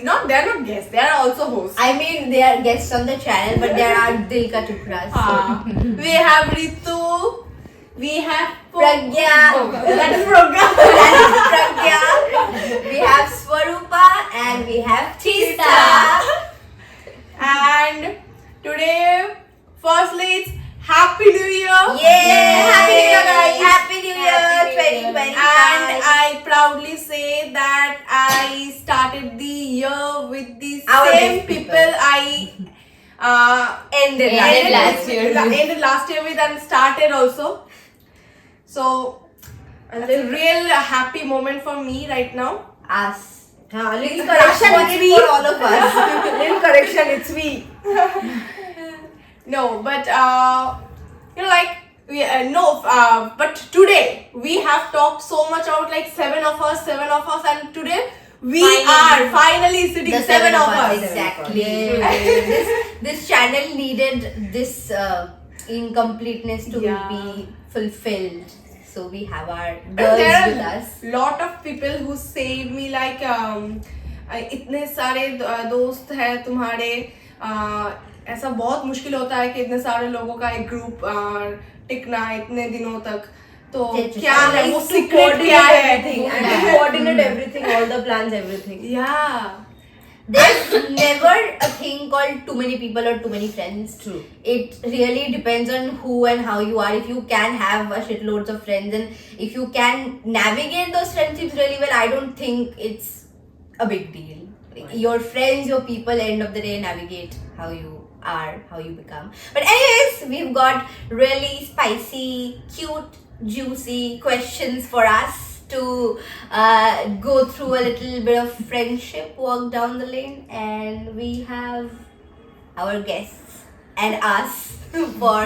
not they are not guests. They are also hosts. I mean, they are guests on the channel, but they are Dil Ka Tukra. So. We have Ritu. We have Pragya. That is Pragya. That is Pragya. We have Swarupa and we have Tista. And today, firstly, it's Happy New Year. Yay! Happy New Year, guys. Happy New Year 2025. And I proudly say that I started the year with the Our same best people. I Ended last year. ended last year with and started also. So it's a real happy moment for me right now. Us. Little Correction, correction it's me. for all of us. Little correction, it's me. No, but but today we have talked so much about like seven of us, and today we are finally sitting The seven of us. Exactly. Yay. This channel needed this incompleteness to Yeah. be fulfilled. So we have our And girls there with are us. lot of people who say me like इतने सारे दोस्त हैं तुम्हारे ऐसा बहुत मुश्किल होता है कि इतने सारे लोगों का एक ग्रुप टिकना इतने दिनों तक तो क्या है वो सीक्रेट क्या है And to coordinate everything, all the plans, everything. yeah There's never a thing called too many people or too many friends. True. It really depends on who and how you are. If you can have a shitloads of friends and if you can navigate those friendships really well, I don't think it's a big deal. Your friends, your people, end of the day, navigate how you are, how you become. But anyways, we've got really spicy, cute, juicy questions for us to go through a little bit of friendship, walk down the lane, and we have our guests and us for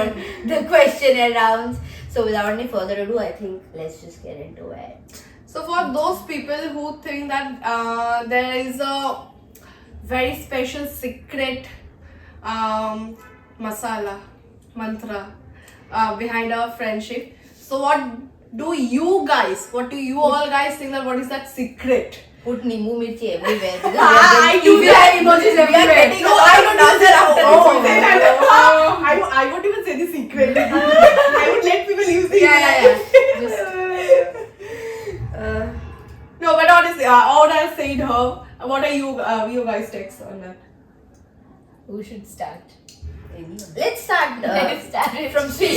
the question rounds. So without any further ado, I think let's just get into it. so for those people who think that there is a very special secret masala mantra behind our friendship, so what do you all guys think that what is that secret? Put Nimbu Mirchi everywhere. Because I do have emojis everywhere. No, I don't know that. I won't even say the secret. I would let people use the No, but honestly, all I said her. What are you guys' takes on that? Who should start? Let's start Let's start it from Sri.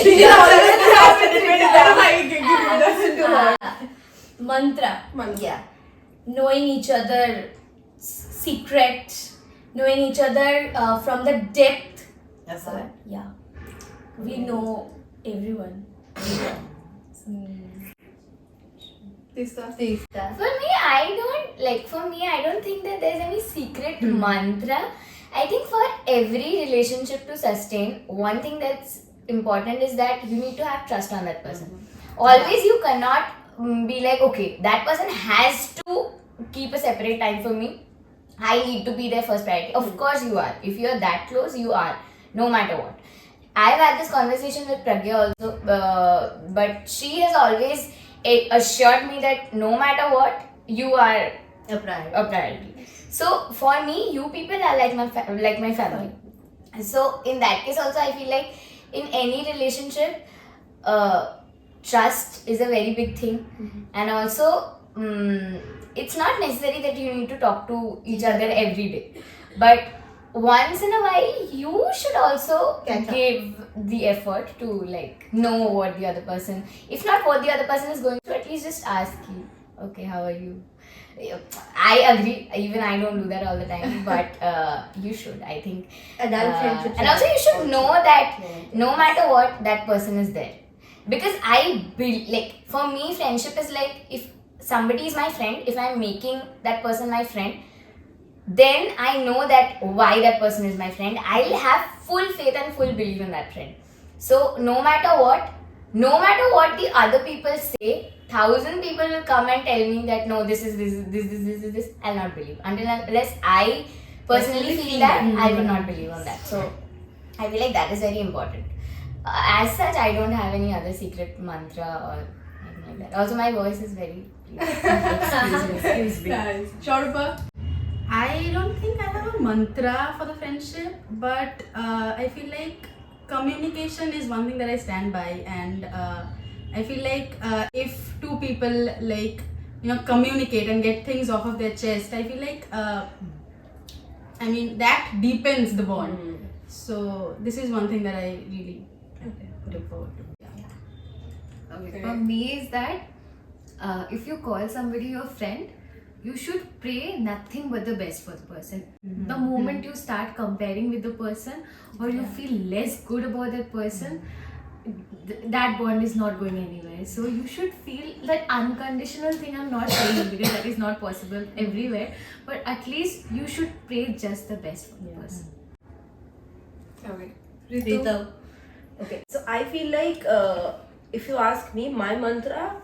Mantra. Yeah. Knowing each other secrets, knowing each other from the depth. That's all. Yeah. We know everyone. Tista. Tista. For me, I don't think that there's any secret mantra. I think for every relationship to sustain, one thing that's important is that you need to have trust on that person. Always you cannot be like, okay, that person has to keep a separate time for me. I need to be their first priority. Of course you are. If you're that close, you are. No matter what. I've had this conversation with Pragya also, but she has always assured me that no matter what, you are A priority. a priority. So for me, you people are like my family. So in that case also, I feel like in any relationship, trust is a very big thing, and also it's not necessary that you need to talk to each other every day, but once in a while you should also Catch up. give the effort to like know what the other person, if not what the other person is going through, at least just ask you, okay, how are you? I agree, even I don't do that all the time, but you should, I think. Adult friendships. And also you should know that Yeah. no matter what, that person is there. Because for me, friendship is like, if somebody is my friend, if I'm making that person my friend, then I know that why that person is my friend. I'll have full faith and full belief in that friend. So no matter what the other people say, 1,000 people will come and tell me that no, this is this, I'll not believe. Unless I personally feel that, I will not believe on that. So I feel like that is very important. As such, I don't have any other secret mantra or anything like that. Also, my voice is very... Excuse me. Nice. Sharupa? I don't mantra for the friendship, but I feel like communication is one thing that I stand by, and I feel like if two people like communicate and get things off of their chest, I feel like that deepens the bond. So this is one thing that I really look forward to. Okay. For me is that if you call somebody your friend, you should pray nothing but the best for the person. The moment you start comparing with the person or you feel less good about that person, that bond is not going anywhere. So you should feel that unconditional thing. I'm not saying because that is not possible everywhere, but at least you should pray just the best for the person. Okay. Ritu. Okay, so I feel like if you ask me, my mantra,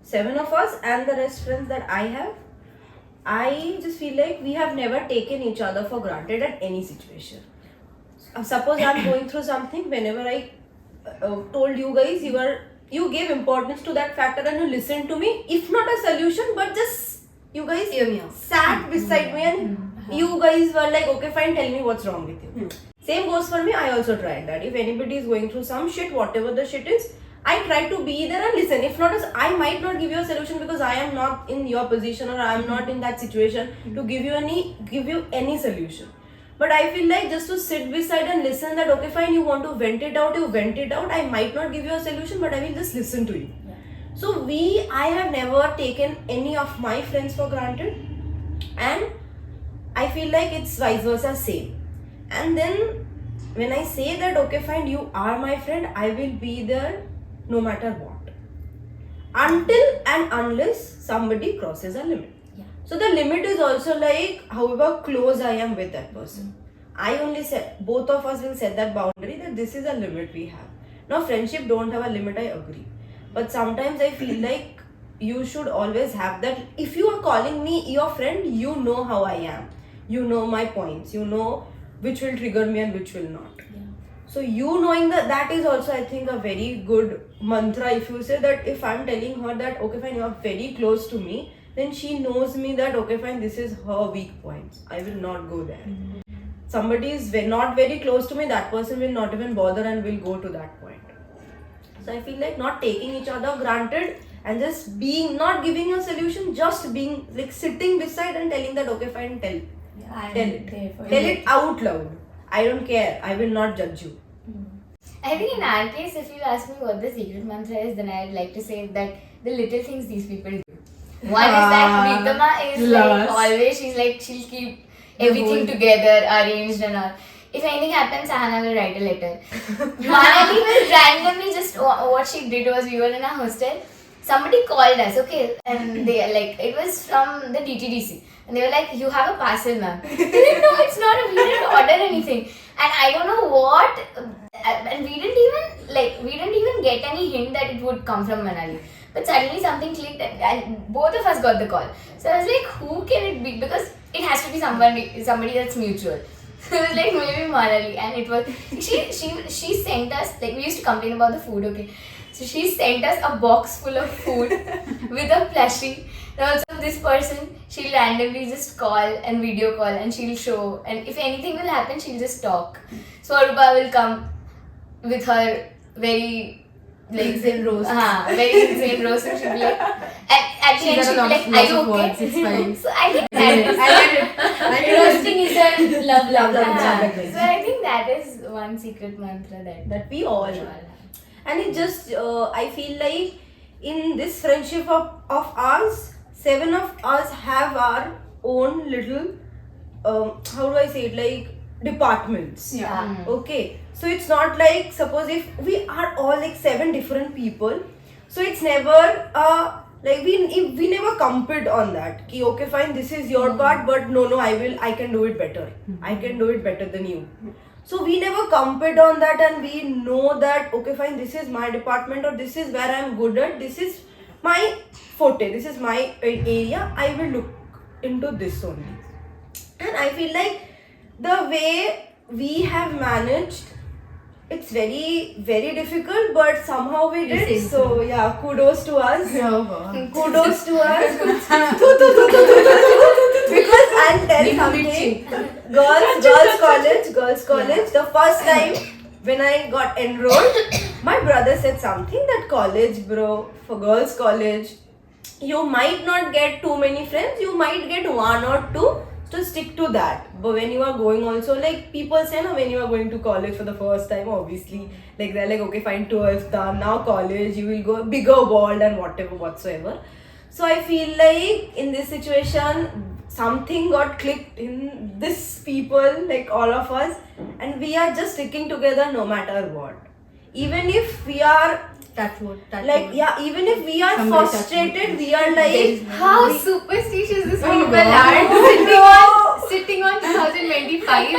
7 of us and the rest friends that I have, I just feel like we have never taken each other for granted at any situation. Suppose I'm going through something, whenever I told you guys, you gave importance to that factor and you listened to me. If not a solution, but just you guys sat beside me and you guys were like, okay, fine, tell me what's wrong with you. Same goes for me. I also tried that. If anybody is going through some shit, whatever the shit is, I try to be there and listen. If not, I might not give you a solution because I am not in your position or I am not in that situation to give you any solution. But I feel like just to sit beside and listen that, okay, fine, you want to vent it out, you vent it out. I might not give you a solution, but I will just listen to you. So I have never taken any of my friends for granted, and I feel like it's vice versa same. And then when I say that, okay, fine, you are my friend, I will be there no matter what. Until and unless somebody crosses a limit. So the limit is also like however close I am with that person. I only said, both of us will set that boundary that this is a limit we have. Now friendship don't have a limit, I agree. But sometimes I feel like you should always have that. If you are calling me your friend, you know how I am. You know my points. You know which will trigger me and which will not. So you knowing that is also, I think, a very good mantra. If you say that, if I'm telling her that, okay, fine, you are very close to me, then she knows me that, okay, fine, this is her weak points. I will not go there. Somebody is not very close to me, that person will not even bother and will go to that point. So I feel like not taking each other granted and just being, not giving a solution, just being like sitting beside and telling that, okay, fine, tell it out loud. I don't care. I will not judge you. I think in our case, if you ask me what the secret mantra is, then I'd like to say that the little things these people do. One is that Pritama is like always, she'll keep everything together, arranged and all. If anything happens, Sahana will write a letter. Manali will randomly just, what she did was, we were in a hostel, somebody called us, okay, and they like, it was from the DTDC. And they were like, you have a parcel, ma'am. We didn't know it's not we didn't order anything. And I don't know what, and we didn't even get any hint that it would come from Manali. But suddenly something clicked and both of us got the call. So I was like, who can it be? Because it has to be somebody that's mutual. So it was like maybe Manali, and it was, she sent us, like we used to complain about the food, okay. So she sent us a box full of food with a plushie. And also this person, she'll randomly just call and video call and she'll show. And if anything will happen, she'll just talk. Swarupa will come with her very Insane roast. Very insane roast. And she'll be like, at the end she'll be like, are you okay? It's fine. So I think that is Roasting is a love. So I think that is one secret mantra That we all have. And it just, I feel like in this friendship of ours, 7 of us have our own little, how do I say it, like departments. Okay. So it's not like, suppose if we are all like 7 different people, so it's never, like we never compete on that. Ki, okay, fine, this is your part, but no, I can do it better. I can do it better than you. So we never compete on that, and we know that, okay, fine, this is my department or this is where I'm good at, this is my forte, this is my area, I will look into this only. And I feel like the way we have managed, it's very, very difficult, but somehow we did. So yeah, kudos to us. Kudos to us. Because I'll tell something. Girls college. The first time when I got enrolled, my brother said something that college, bro, for girls college, you might not get too many friends. You might get one or two. So stick to that. But when you are going also, like people say, no, when you are going to college for the first time, obviously, like they're like, okay, fine, 12th done, now college, you will go bigger world and whatever whatsoever. So I feel like in this situation, something got clicked in this people, like all of us, and we are just sticking together no matter what. Even if we are Touch wood. like, yeah, even if we are Somebody touch frustrated, wood. we are like, How superstitious these Oh people God. are sitting on 2025.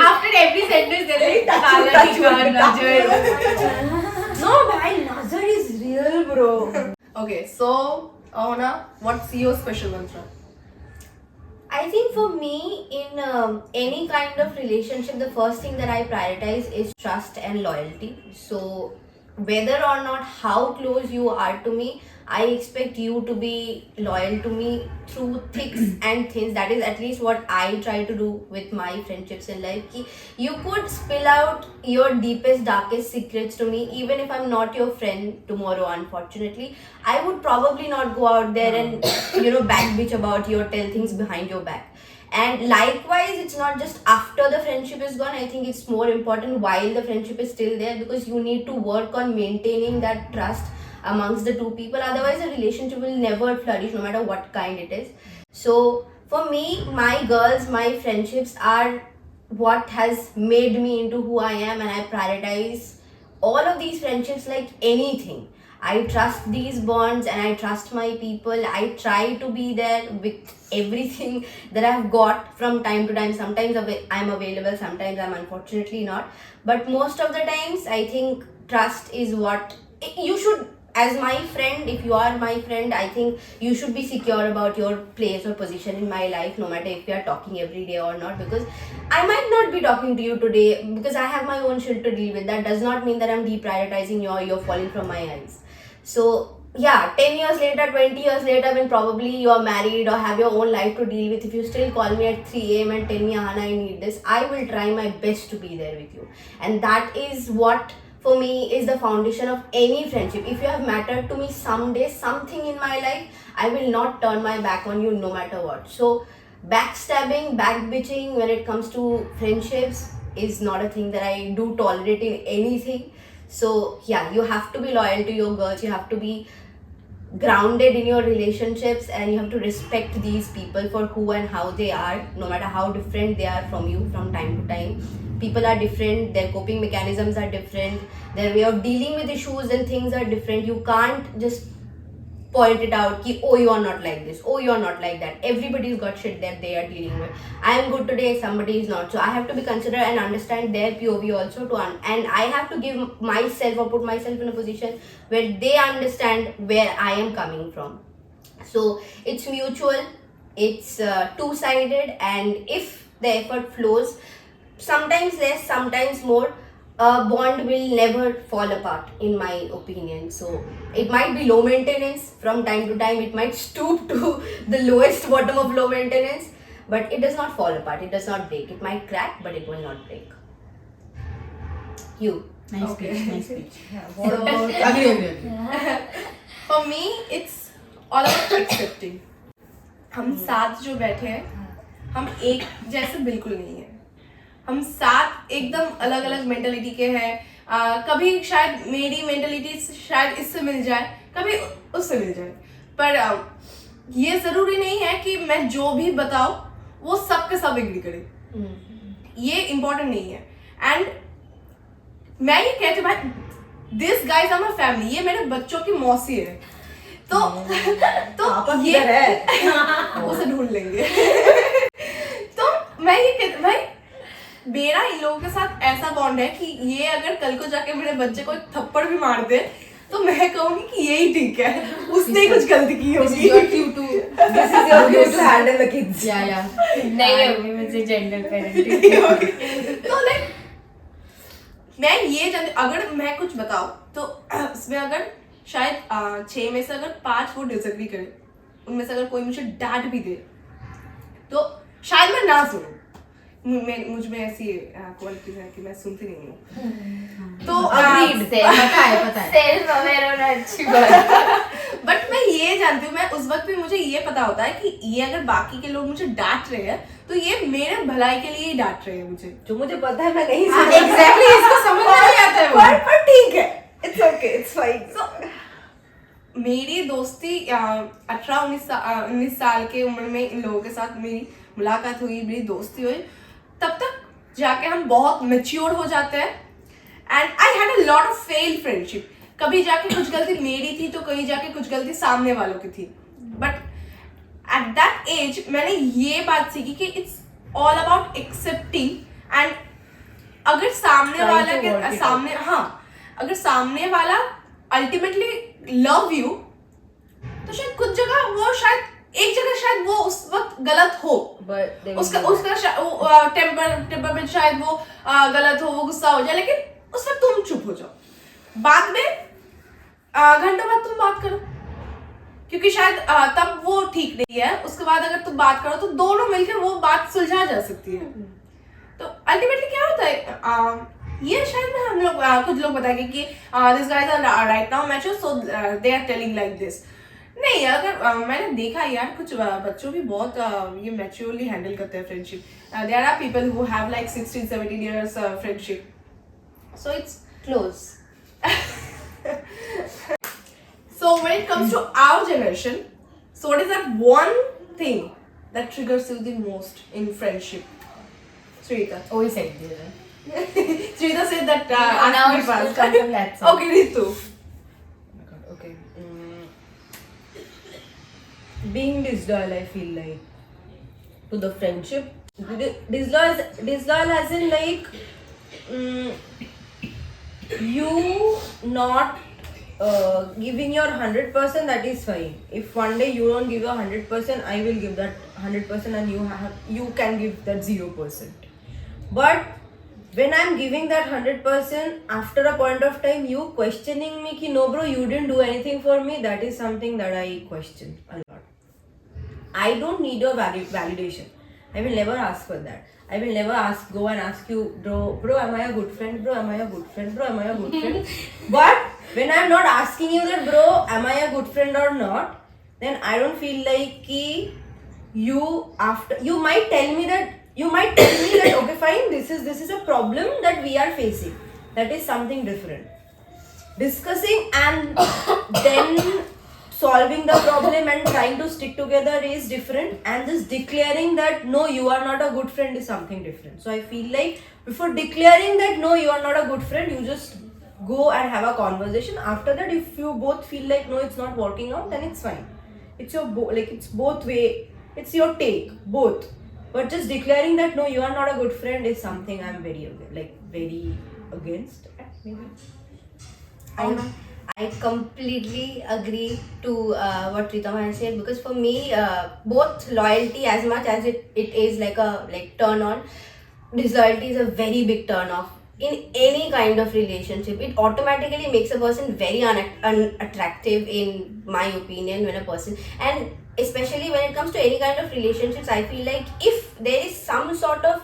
After every sentence, they're like, Touch "Kala wood, Nikar touch Najar." no, bhai, nazar is real, bro. Okay, so Ahona, what's your special mantra? I think for me, in any kind of relationship, the first thing that I prioritize is trust and loyalty. So, whether or not how close you are to me, I expect you to be loyal to me through thicks and thins. That is at least what I try to do with my friendships in life. Ki you could spill out your deepest, darkest secrets to me, even if I'm not your friend tomorrow, unfortunately. I would probably not go out there and, back bitch about you or tell things behind your back. And likewise, it's not just after the friendship is gone. I think it's more important while the friendship is still there, because you need to work on maintaining that trust amongst the two people. Otherwise, a relationship will never flourish, no matter what kind it is. So, for me, my girls, my friendships are what has made me into who I am, and I prioritize all of these friendships like anything. I trust these bonds and I trust my people. I try to be there with everything that I've got from time to time. Sometimes I'm available, sometimes I'm unfortunately not. But most of the times, I think trust is what you should, as my friend, if you are my friend, I think you should be secure about your place or position in my life, no matter if we are talking every day or not. Because I might not be talking to you today because I have my own shit to deal with. That does not mean that I'm deprioritizing you or you're falling from my eyes. So yeah, 10 years later, 20 years later, when probably you're married or have your own life to deal with, if you still call me at 3 a.m. and tell me, Ahana, I need this, I will try my best to be there with you. And that is what, for me, is the foundation of any friendship. If you have mattered to me someday, something in my life, I will not turn my back on you no matter what. So backstabbing, backbitching when it comes to friendships is not a thing that I do tolerate in anything. So yeah, you have to be loyal to your girls, you have to be grounded in your relationships, and you have to respect these people for who and how they are, no matter how different they are from you from time to time. People are different, their coping mechanisms are different, their way of dealing with issues and things are different. You can't just point it out ki, oh, you are not like this, oh, you are not like that. Everybody's got shit that they are dealing with. I am good today, somebody is not. So I have to be considerate and understand their POV also and I have to give myself or put myself in a position where they understand where I am coming from. So it's mutual, it's two-sided, and if the effort flows, sometimes less, sometimes more, a bond will never fall apart, in my opinion. So it might be low maintenance from time to time, it might stoop to the lowest bottom of low maintenance, but it does not fall apart, it does not break. It might crack, but it will not break. You. Nice Okay. speech, nice speech. So, Agree. for me, it's all about accepting. हम साथ जो बैठे हैं, हम एक जैसे बिल्कुल नहीं है. हम साथ एकदम अलग अलग मेंटलिटी के हैं. कभी शायद मेरी मेंटलिटी शायद इससे मिल जाए, कभी उससे मिल जाए, पर ये ज़रूरी नहीं है कि मैं जो भी बताऊँ वो सब के सब एग्री करें. ये इम्पोर्टेंट नहीं है. एंड मैं ये कहती हूँ भाई, this guys are my family, ये मेरे बच्चों की मौसी है. तो ये उसे ढूंढ लेंगे. तो मैं ये कहती भाई, मेरा इन लोगों के साथ ऐसा बॉन्ड है कि ये अगर कल को जाके मेरे बच्चे को एक थप्पड़ भी मार दे तो मैं कहूंगी कि यही ठीक है, उसने कुछ गलती की होगी. This is your cue to handle the kids. Yeah. नहीं होगी मुझसे जेंडर पेरेंटिंग. तो लाइक मैं ये अगर मैं कुछ बताऊं तो उसमें अगर शायद 6 में से अगर 5 वो डिसएग्री करे, उनमें से अगर कोई मुझे डांट भी दे, तो शायद मैं ना सुनूं, मुझ में ऐसी क्वालिटीज है कि मैं सुनती नहीं हूँ। तो पता है सेल्फ अवेयर होना अच्छी बात है। बट मैं ये जानती हूँ, मैं उस वक्त भी मुझे ये पता होता है कि ये अगर बाकी के लोग मुझे डांट रहे हैं तो ये मेरे भलाई के लिए ही डांट रहे हैं मुझे। जो मुझे पता है मैं नहीं एग्जैक्टली, इसको समझ में नहीं आता है वो। पर ठीक है, इट्स ओके, इट्स फाइन। मेरी दोस्ती 18-19 साल के उम्र में इन लोगों के साथ मेरी मुलाकात हुई, मेरी दोस्ती हुई, तब तक जाके हम बहुत मैच्योर हो जाते हैं। And I had a lot of failed friendship. कभी जाके कुछ गलती मेरी थी तो कहीं जाके कुछ गलती सामने वालों की थी। बट एट दैट एज मैंने ये बात सीखी कि it's all about accepting. And अगर सामने वाला के सामने, हाँ, अगर सामने वाला अल्टीमेटली लव यू, तो शायद कुछ जगह वो शायद एक जगह शायद वो उस वक्त गलत हो, उसका टेम्परामेंट शायद वो गलत हो, वो गुस्सा हो जाए, लेकिन उस वक्त तुम चुप हो जाओ। बाद में घंटों बाद तुम बात करो, क्योंकि शायद तब वो ठीक नहीं है। उसके बाद अगर तुम बात करो तो दोनों मिलकर वो बात सुलझा जा सकती है। तो अल्टीमेटली क्या होता है, ये शायद में हम लोग कुछ लोग बताएंगे कि this guys are right now mature so they are telling like this. नहीं, अगर मैंने देखा यार कुछ बच्चों भी बहुत ये मैच्योरली हैंडल करते हैं friendship. There are people who have like 16-17 years friendship, so it's Close. so when it comes to our generation, so what is that one thing that triggers you the most in friendship? Srita. Always said this. Srita said that Now ask me it's first. come from that side. Okay, Ritu. Okay. Being disloyal, I feel like, to the friendship. Disloyal as in like you not giving your 100%, that is fine. If one day you don't give your 100%, I will give that 100% and you can give that 0%. But when I'm giving that 100%, after a point of time you questioning me ki no bro, you didn't do anything for me, that is something that I question a lot. I don't need your validation. I will never ask for that. I will never go and ask you, bro, am I a good friend? Bro, am I a good friend? Bro, am I a good friend? But when I'm not asking you that, bro, am I a good friend or not, then I don't feel like ki you might tell me that okay fine, this is a problem that we are facing. That is something different. Discussing and then solving the problem and trying to stick together is different, and just declaring that no, you are not a good friend is something different. So I feel like before declaring that no, you are not a good friend, you just go and have a conversation. After that, if you both feel like no, it's not working out, then it's fine. It's your it's both way, it's your take, both. But just declaring that no, you are not a good friend is something I'm very against. Maybe. I completely agree to what Ritam has said, because for me, both loyalty, as much as it is like a turn on, disloyalty is a very big turn off in any kind of relationship. It automatically makes a person very unattractive, in my opinion, when a person, and especially when it comes to any kind of relationships, I feel like if there is some sort of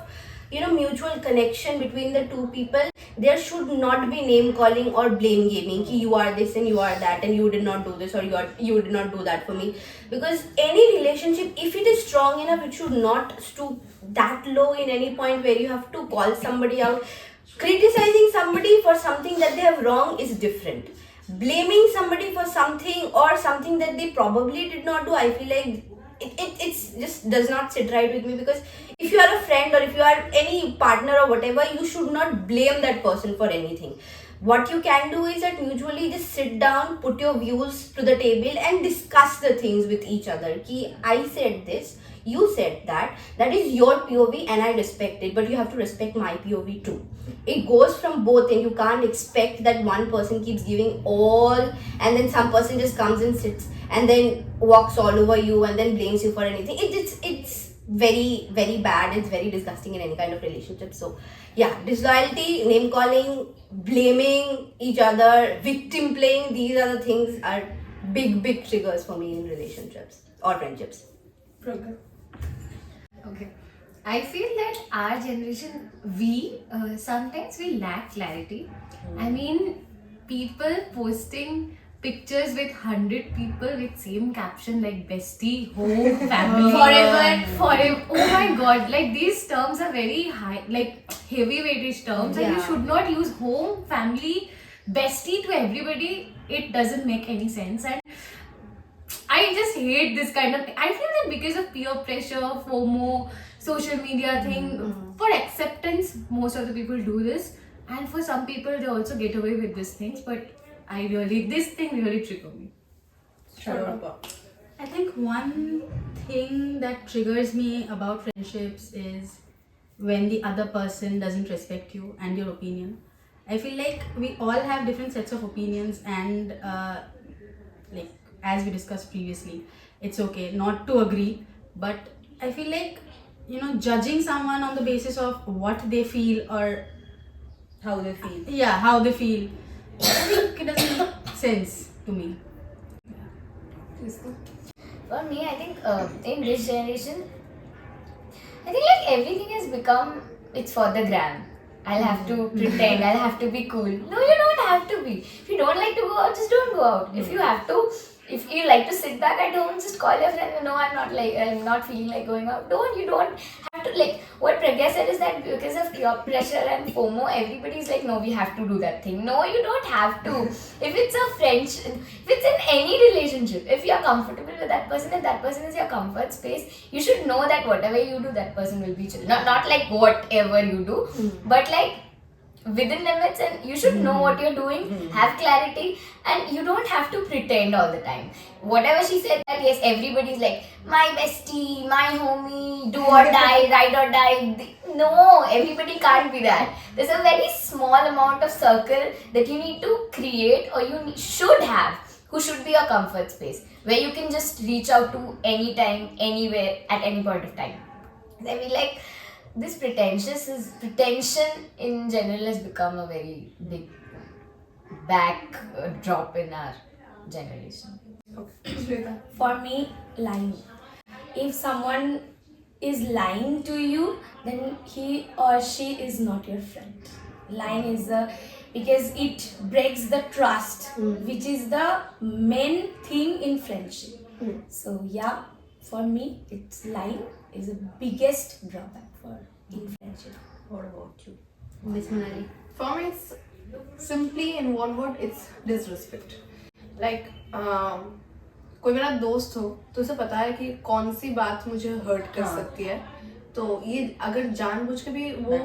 mutual connection between the two people, there should not be name calling or blame gaming ki you are this and you are that and you did not do this or you did not do that for me. Because any relationship, if it is strong enough, it should not stoop that low in any point where you have to call somebody out. Criticizing somebody for something that they have wrong is different. Blaming somebody for something or something that they probably did not do, I feel like it's just does not sit right with me. Because if you are a friend or if you are any partner or whatever, you should not blame that person for anything. What you can do is that mutually just sit down, put your views to the table and discuss the things with each other. Ki I said this, you said that is your POV and I respect it, but you have to respect my POV too. It goes from both, and you can't expect that one person keeps giving all and then some person just comes and sits and then walks all over you and then blames you for anything. It's very, very bad. It's very disgusting in any kind of relationship. So yeah, disloyalty, name calling, blaming each other, victim playing, these are the things are big triggers for me in relationships or friendships. Pragya. Okay. I feel that our generation, we sometimes we lack clarity. I mean, people posting pictures with 100 people with same caption like bestie, home, family, forever. Oh my god! Like these terms are very high, like heavy weightage terms, and you Yeah. should not use home, family, bestie to everybody. It doesn't make any sense, and I just hate this kind of thing. I feel that because of peer pressure, FOMO, social media thing, for acceptance, most of the people do this. And for some people, they also get away with these things. But this thing really triggered me. I think one thing that triggers me about friendships is when the other person doesn't respect you and your opinion. I feel like we all have different sets of opinions, and like as we discussed previously, it's okay not to agree. But I feel like, judging someone on the basis of what they feel or How they feel. how they feel, I think it doesn't make sense to me. For me, I think in this generation, I think like everything has become, it's for the gram. I'll have to pretend, I'll have to be cool. No, you don't have to be. If you don't like to go out, just don't go out. If you have to, if you like to sit back at home, just call your friend. No, I'm not feeling like going out. You don't have to, like what Pragya said is that because of peer pressure and FOMO, everybody's like, no, we have to do that thing. No, you don't have to. If it's a friendship, if it's in any relationship, if you're comfortable with that person, if that person is your comfort space, you should know that whatever you do, that person will be chill. Not like whatever you do, but like within limits, and you should know what you're doing, have clarity, and you don't have to pretend all the time. Whatever she said, that yes, everybody's like my bestie, my homie, do or die, ride or die. No, everybody can't be that. There's a very small amount of circle that you need to create, or should have, who should be your comfort space, where you can just reach out to anytime, anywhere, at any point of time. I mean, like, this pretension in general has become a very big backdrop in our generation. For me, lying. If someone is lying to you, then he or she is not your friend. Lying is because it breaks the trust, which is the main thing in friendship. So yeah, for me, it's lying is the biggest drawback in friendship. What about you? Miss Manali. For me, it's simply in one word, it's disrespect. Like कोई मेरा दोस्त हो तो उसे पता है कि कौन सी बात मुझे हर्ट कर सकती है, तो ये अगर जानबूझ के भी वो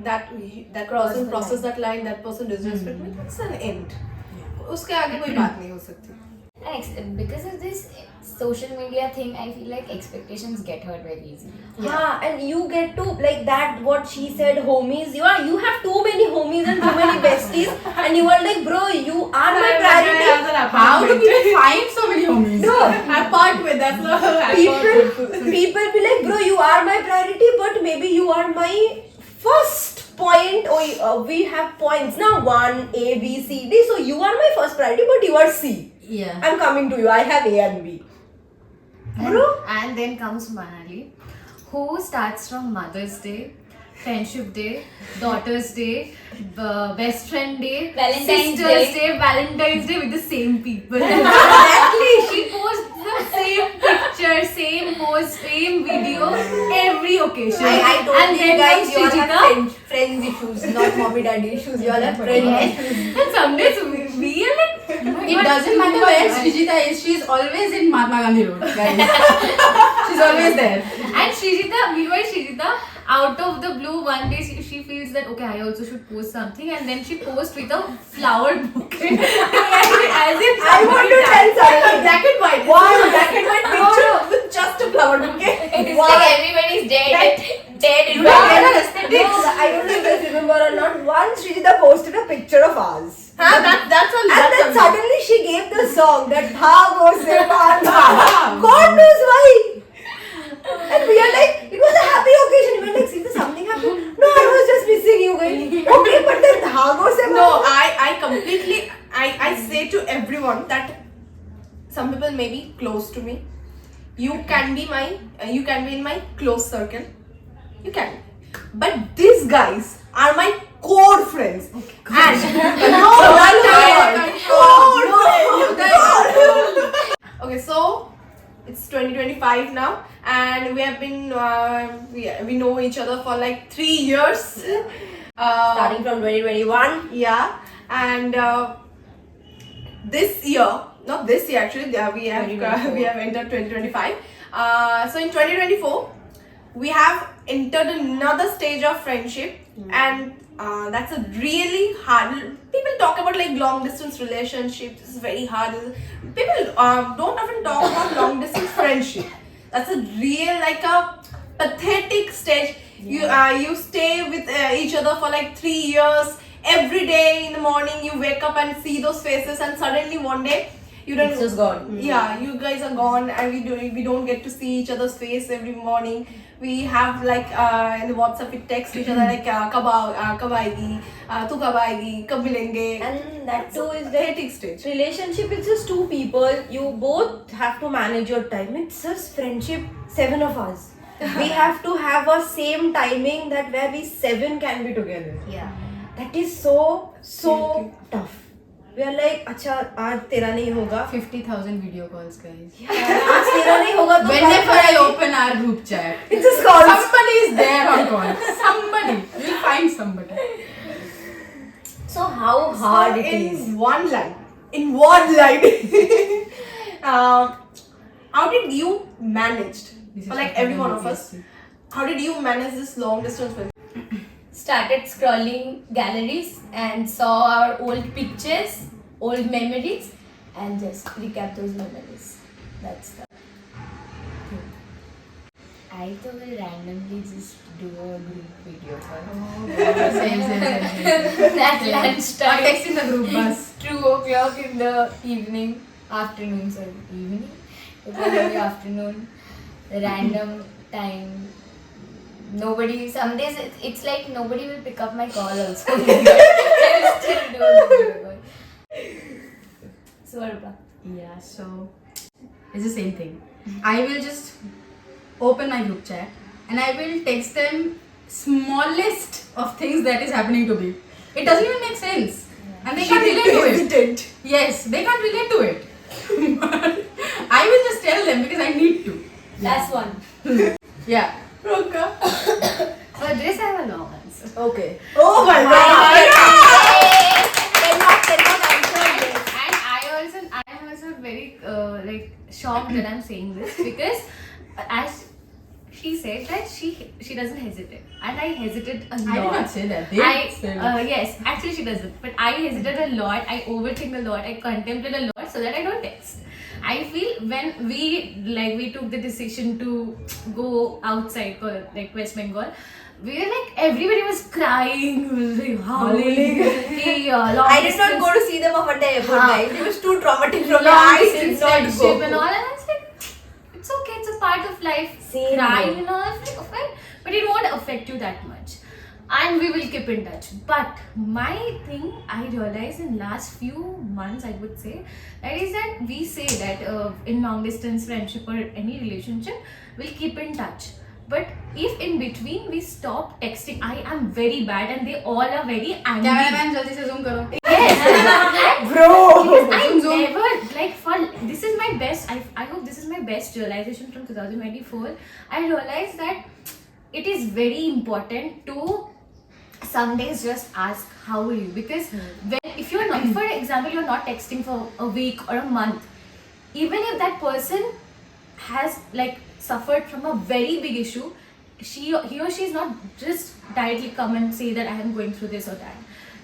That line. that person crosses that line, that person disrespect me, that's an end. उसके आगे कोई बात नहीं हो सकती. And because of this social media thing, I feel like expectations get hurt very easily. Yeah, and you get to like that. What she said, homies. You have too many homies and too many besties, and you are like, bro, you are my priority. How do people find so many homies? No, Apart with that's people be like, bro, you are my priority, but maybe you are my first point. Oh, we have points now, 1 A B C D. So you are my first priority, but you are C. Yeah. I'm coming to you. I have A and B. Bro. And then comes Manali, who starts from Mother's Day, Friendship Day, Daughter's Day, Best Friend Day, Valentine's Sister's Day. Day, Valentine's Day with the same people. Exactly. She posts the same picture, same post, same video, every occasion. I told and you then guys, comes you all Srijita. have friends issues, not mommy daddy issues. You all have friend issues. And some days we are like, It doesn't matter where Srijita is, she's always in Mahatma Gandhi Road, guys. She's always there. And Srijita, meanwhile Srijita, out of the blue, one day she feels that, okay, I also should post something, and then she posts with a flower bouquet. As if I want to tell something. black and white. Wow, black and white picture with just a flower bouquet. It's like everybody's dead in No, bed. I don't know if you guys remember or not. Once Srijita posted a picture of ours. That's And then suddenly she gave the song that Bhago se Bhago. God knows why. And we are like, it was a happy occasion. We were like, Sita, something happened. No, I was just missing you guys. Okay, but then Bhago se No, Bhago. I completely, I say to everyone that some people may be close to me. You can be in my close circle. you can. But these guys are my core friends. And no, okay, so it's 2025 now, and we have been we know each other for like 3 years. Starting from 2021. Yeah, and this year, not this year actually, we have entered 2025. So in 2024, we have entered another stage of friendship, and that's a really hard. People talk about like long distance relationships. It's very hard. People don't often talk about long distance friendship. That's a real like a pathetic stage. You stay with each other for like 3 years. Every day in the morning you wake up and see those faces, and suddenly one day you don't. It's just gone. Yeah, you guys are gone, and we don't get to see each other's face every morning. We have like in the WhatsApp we text each other like kab aayegi, tu kab aayegi, kab milenge. And that too is the pathetic stage. relationship. It's just two people. You both have to manage your time. It's just friendship. 7 of us. We have to have a same timing that where we 7 can be together. Yeah. That is so tough. We are like, अच्छा आज तेरा नहीं होगा. 50,000 video calls, guys. आज तेरा नहीं होगा तो Whenever I open our group chat, it's just calls. somebody is there on call. Somebody. You'll find somebody. So how hard it in is. one line, how did you manage? This is For like what every one of happened us, with how did you manage this long distance friendship? Started scrolling galleries and saw our old pictures, old memories, and just recap those memories. That's the I thought we'll randomly just do a group video call. Same. At Or lunchtime. text in the group bus. 2 o'clock in the afternoon. It was in the afternoon, random time. Some days it's like nobody will pick up my call also. I will still do the video call. So, Arpa. Yeah, so it's the same thing. I will just open my group chat and I will text them smallest of things that is happening to me. It doesn't even make sense. And they can't relate to it. Hesitant. Yes, they can't relate to it. But I will just tell them because I need to. last one. Yeah. Roka. For this, I have a long answer. Okay. Oh my god. Cannot answer this. And I am also very like shocked that I'm saying this because as she said that she doesn't hesitate, and I hesitated a lot. I did not say that. They said it. Yes, actually she doesn't. But I hesitate a lot. I overthink a lot. I contemplate a lot so that I don't text. I feel when we took the decision to go outside, like West Bengal, we were like everybody was crying, was like howling. I did not go to see them on Monday airport, guys. It was too traumatic from me. long I did distance not friendship and go. all, and I was like, it's okay, it's a part of life. Same. Crying and all, I was like, okay, but it won't affect you that much. And we will keep in touch. But my thing I realized in last few months, I would say, that is that we say that in long distance friendship or any relationship, we'll keep in touch. But if in between we stop texting, I am very bad and they all are very angry. Cameraman, jaldi se zoom karo. Yes. Bro. I never like for this is my best. I hope this is my best realization from 2024. I realized that it is very important to some days just ask how are you, because if you're not, for example, you're not texting for a week or a month, even if that person has like suffered from a very big issue, he or she is not just directly come and say that I am going through this or that.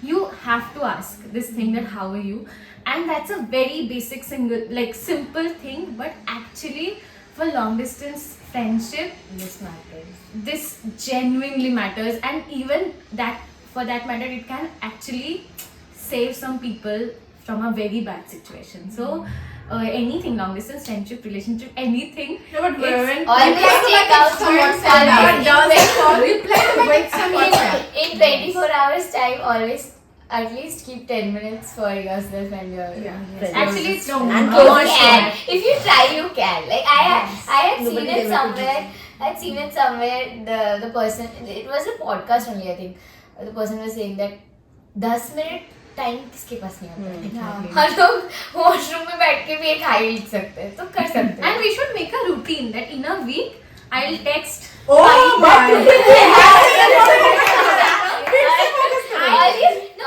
You have to ask this thing that how are you, and that's a very basic simple thing, but actually for long distance friendship this genuinely matters, and even that for that matter it can actually save some people from a very bad situation. So anything, long distance friendship, relationship, anything, No, but when Always take out some in 24 hours time, always at least keep 10 minutes for yourself and your Yeah. actually it's And You close can. If you try, you can. Like I had Nobody seen it ever somewhere, I'd seen it somewhere. The person, it was a podcast only, I think. The person was saying that 10 minute time किसके पास नहीं होता है. हम लोग washroom में बैठ के भी एक हाई लिख सकते हैं, तो कर सकते हैं. And we should make a routine that in a week I'll text. Oh my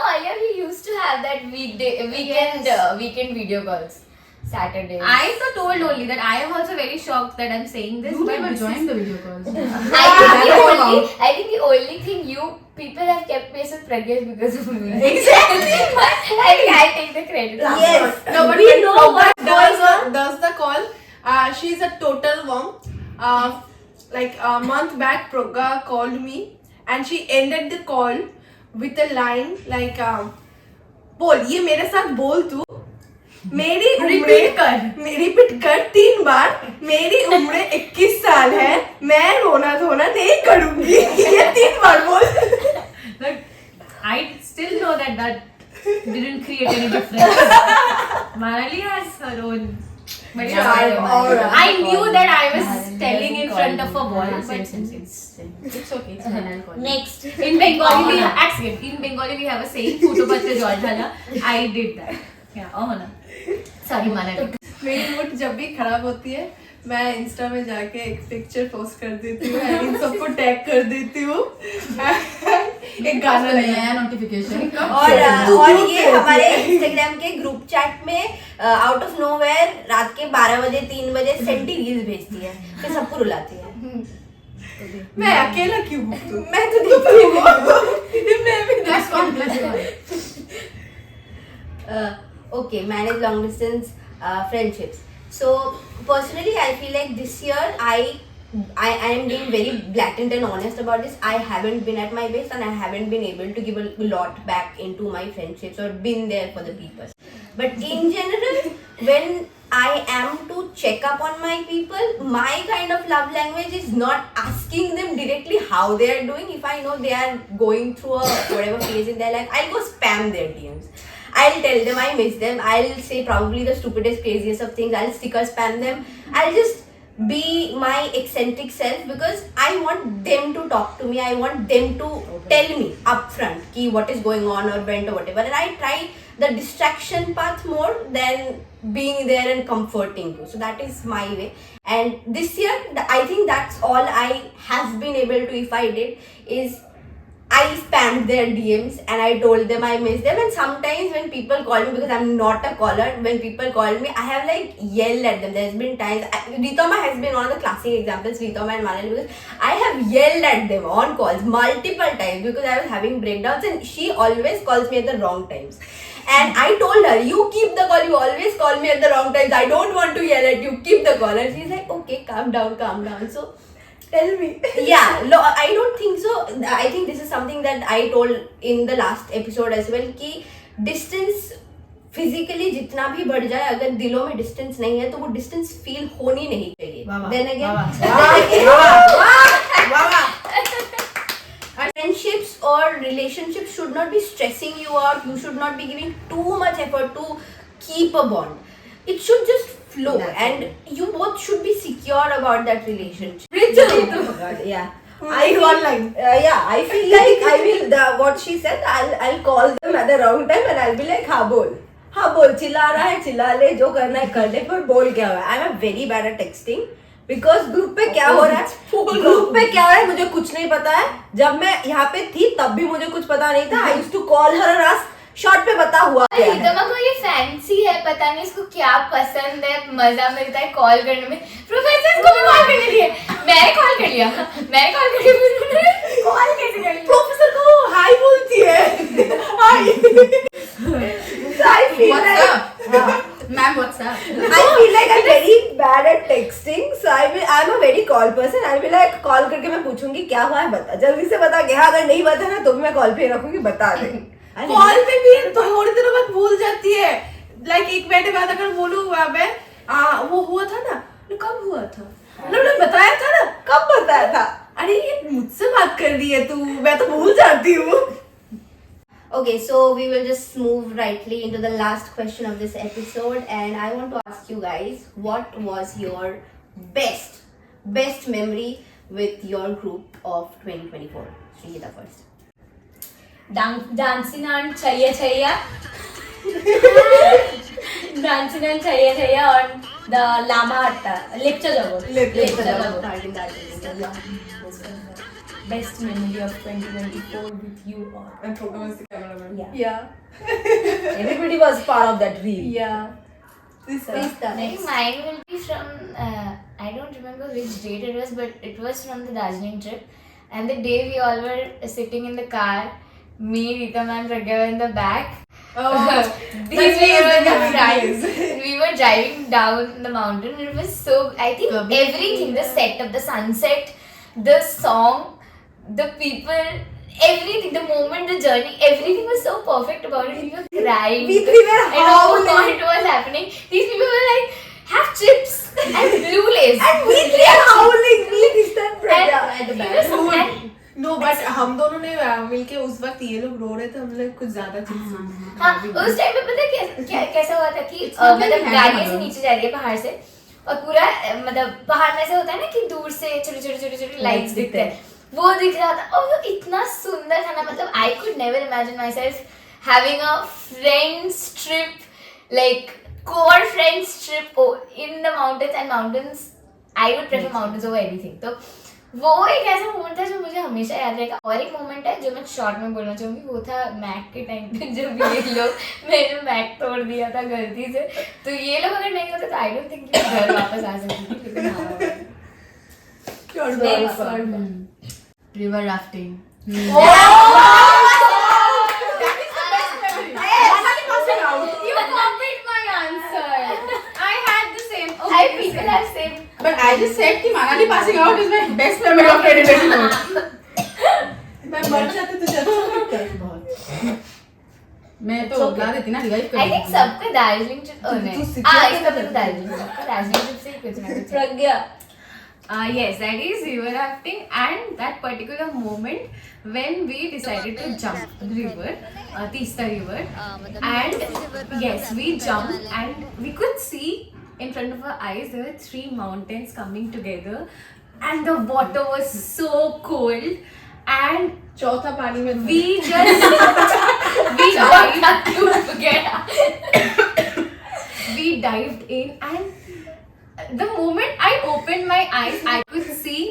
Earlier we used to have that weekend video calls. Saturdays. I so told only that I am also very shocked that I'm saying this. You but never this joined is- the video calls. I think the only thing you people have kept pace with Pragya is because of me. Exactly. I think I take the credit. Yes. No, but We when know Prabha what does the call, she's a total worm. Like a month back, Pragya called me and she ended the call with a line like, बोल ये मेरे साथ बोल तू मेरी repeat कर 3 बार. मेरी उम्र 21 साल है, मैं रोना धोना नहीं करूंगी. ये 3 बार बोल. But I still know that didn't create any difference. Manali has her own. But I knew that I was telling in front of a wall. But It's okay. It's fine. I'll call you. Next. in Bengali, actually, in Bengali we have a saying, "Photo patra jol jhala." I did that. Yeah, oh no. Sorry, Manali. मेरी mood जब भी खराब होती है मैं Insta में जाके एक पिक्चर पोस्ट कर देती हूँ and इन सबको टैग कर देती हूँ. एक गाना नया लगा. नोटिफिकेशन. और ये हमारे इंस्टाग्राम के ग्रुप चैट में आउट ऑफ नोवेयर रात के 12 बजे 3 बजे सेंटी रील्स भेजती है, फिर सबको रुलाती है. मैं अकेला क्यों हूँ? मैं तो देखती हूँ. मैं भी Plus one, plus one. Okay, manage long distance friendships. So personally, I feel like this year I am being very blatant and honest about this. I haven't been at my best and I haven't been able to give a lot back into my friendships or been there for the people. But in general, when I am to check up on my people, my kind of love language is not asking them directly how they are doing. If I know they are going through a whatever phase in their life, I'll go spam their DMs. I'll tell them I miss them. I'll say probably the stupidest, craziest of things. I'll sticker spam them. I'll just be my eccentric self because I want them to talk to me. I want them to tell me upfront ki what is going on or went or whatever. And I try the distraction path more than being there and comforting you. So that is my way. And this year, I think that's all I have been able to, if I did, is I spammed their DMs and I told them I miss them. And sometimes when people call me, because I'm not a caller, when people call me, I have like yelled at them. There's been times, Ritoma has been one of the classic examples, Ritoma and Manali, because I have yelled at them on calls multiple times because I was having breakdowns and she always calls me at the wrong times. And I told her, you keep the call, you always call me at the wrong times. I don't want to yell at you, keep the call. And she's like, okay, calm down, calm down. So, tell me. Yeah, no, I don't think so. I think this is something that I told in the last episode as well कि distance physically जितना भी बढ़ जाए अगर दिलों में distance नहीं है तो वो distance feel होनी नहीं चाहिए. Then again, friendships or relationships should not be stressing you out. You should not be giving too much effort to keep a bond. It should just flow and you both should be secure about that relationship. Yeah. one line. I feel like I will, what she said, I'll call them at the wrong time and I'll be like, हाँ बोल, चिल्ला रहा है, चिल्ला ले, जो करना है कर ले, पर बोल क्या हुआ है. I'm very bad at texting. Because group पे क्या हो रहा है मुझे कुछ नहीं पता है. जब मैं यहाँ पे थी तब भी मुझे कुछ पता नहीं था. I used to call her और आस्क शॉर्ट पे बता हुआ क्या है. रितमा को ये फैंसी है, पता नहीं इसको क्या पसंद है, मजा मिलता है कॉल करने में. प्रोफेसर को भी कॉल करने लिए, मैंने कॉल कर लिया, कॉल कैसे कर लिया. प्रोफेसर को हाय बोलती है. हाय. I feel like Ma'am, what's up? I feel like I'm very bad at texting, so I'm a very call person. I'll be like call करके मैं पूछूंगी क्या हुआ है बता, जल्दी से बता क्या. अगर नहीं बता ना तो भी मैं कॉल पे रखूंगी, बता दे. कॉल पे भी थोड़ी देर बाद भूल जाती है. लाइक एक मिनट बाद अगर बोलूँ मैं वो हुआ था ना, कब हुआ था, मतलब बताया था ना, कब बताया था. अरे ये मुझसे बात कर रही है तू, मैं तो भूल जाती हूँ. Okay, so we will just move rightly into the last question of this episode, and I want to ask you guys, what was your best memory with your group of 2024? Shrikita first. Dancing on Chaya Chaya. Dancing on Chaya Chaya on the Lama Hatta. Lecture Jago. Lecture Jago. Best memory of 2024 with you all. And Progga was the cameraman. Yeah. Everybody was part of that reel. Yeah. This Please, I think next. mine will be from, I don't remember which date it was, but it was from the Darjeeling trip. And the day we all were sitting in the car, me, Ritam and Pragya were in the back. These we were in the front. We were driving down the mountain. It was so, I think everything, the setup, the sunset, the song, the people, everything, the moment, the journey, everything was so perfect about it. We were crying. We three were I don't know howling. what was happening. These people were like, have chips and blue lace. And we three are howling. We distant Pragya And at the we back. were so- and no but हम दोनों ने मिलके उस वक्त ये लोग रो रहे थे, हम लोग कुछ ज्यादा चीज हाँ, उस टाइम पे पता है कैसा हुआ था कि मतलब गाड़ी से नीचे जा रही है पहाड़ से, और पूरा मतलब पहाड़ में ऐसा होता है ना कि दूर से छोटे छोटे लाइट्स दिखते हैं, वो दिख रहा था और वो इतना सुंदर था ना, मतलब I could never imagine my self having a friends trip, like core friends trip in the mountains, and mountains I would prefer mountains over anything. तो वो एक ऐसा मोमेंट था जो मुझे हमेशा याद रहेगा. और एक मोमेंट है जो मैं शॉर्ट में बोलना चाहूंगी, वो था मैक के टाइम पे जब ये लोग, मैंने मैक तोड़ दिया था गलती से, तो ये लोग अगर नहीं होते तो आई डोंट थिंक घर वापस आ सकती थी, लेकिन हाँ. River rafting. You copied my answer. I had the same. I people have said But I just said कि Manali passing out is my best memory of 2024. मैं मर जाती तुझे अच्छा लगता है बहुत. मैं तो ला देती ना रिवाइव कर I think सबका दार्जिलिंग ट्रिप तू सिक्किम हाँ का इसका तो तो दार्जिलिंग, सबका दार्जिलिंग ट्रिप से ही कुछ ना कुछ. Pragya. Yes, that is river rafting, and that particular moment when we decided to jump the river, Teesta river, and yes, we jumped and we could see in front of our eyes there were 3 mountains coming together, and the water was so cold, and चौथा पानी में we just we dived in, and the moment I opened my eyes, I could see